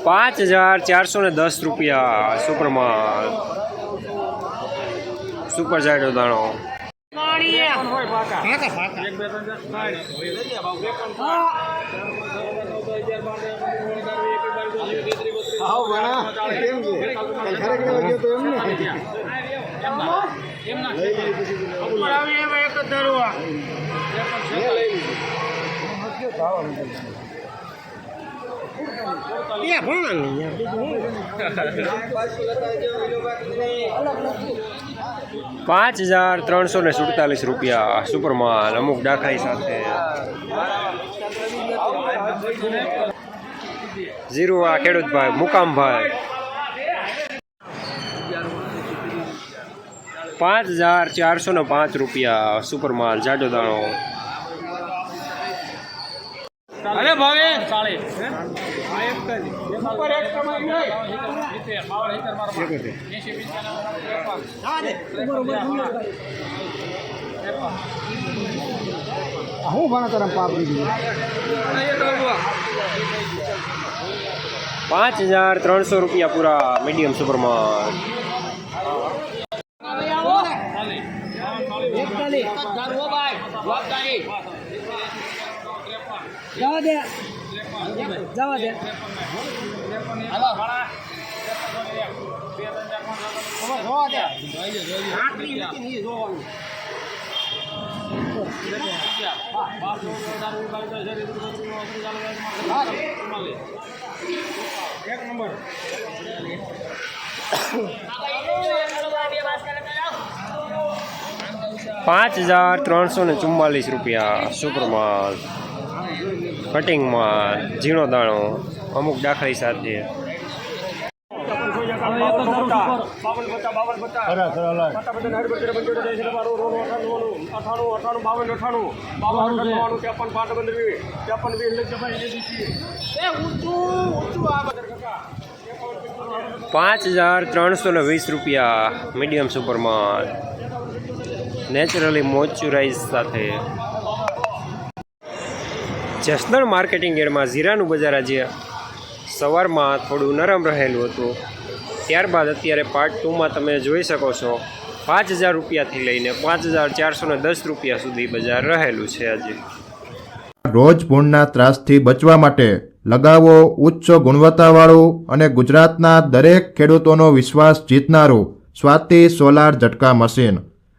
₹5410 સુપરમાં super જાડો દાણો 5347 રૂપિયા સુપરમાલ અમુક ડાખાઈ સાથે ઝીરો આ ખેડૂતભાઈ મુકામભાઈ 5405 રૂપિયા સુપરમાલ જાડો દાણો અરે ભાવે 5300 રૂપિયા પૂરા મીડિયમ સુપરમાલ જવા દે એક નંબર 5344 રૂપિયા સુપરમાલ કટિંગ માલ ઝીણો દાણો અમુક ડાખાઈ સાથે ₹5320 મીડિયમ સુપરમાલ નેચરલી મોઇશ્ચરાઇઝ સાથે જસદણ માર્કેટિંગ યાર્ડમાં જીરાનું બજાર આજે સવારમાં થોડું નરમ રહેલું હતું, ત્યારબાદ અત્યારે પાર્ટ 2માં તમે જોઈ શકો છો 5000 રૂપિયાથી લઈને 5410 રૂપિયા સુધી બજાર રહેલું છે. આજે રોજ ભૂણના ત્રાસથી બચવા માટે લગાવો ઉચ્ચ ગુણવત્તાવાળું અને ગુજરાતના દરેક ખેડૂતોનો વિશ્વાસ જીતનારું સ્વાતિ સોલાર ઝટકા મશીન.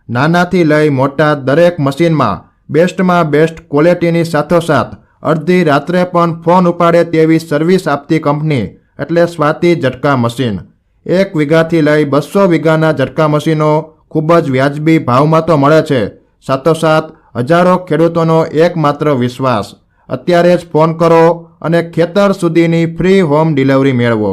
નાનાથી લઈ મોટા દરેક મશીનમાં બેસ્ટમાં બેસ્ટ ક્વોલિટીની સાથોસાથ અડધી રાત્રે પણ ફોન ઉપાડે તેવી સર્વિસ આપતી કંપની એટલે સ્વાતિ ઝટકા મશીન. 1 વીઘાથી લઈ 200 વીઘાના ઝટકા મશીનો ખૂબ જ વ્યાજબી ભાવમાં તો મળે છે, સાથોસાથ હજારો ખેડૂતોનો એકમાત્ર વિશ્વાસ. અત્યારે જ ફોન કરો અને ખેતર સુધીની ફ્રી હોમ ડિલિવરી મેળવો.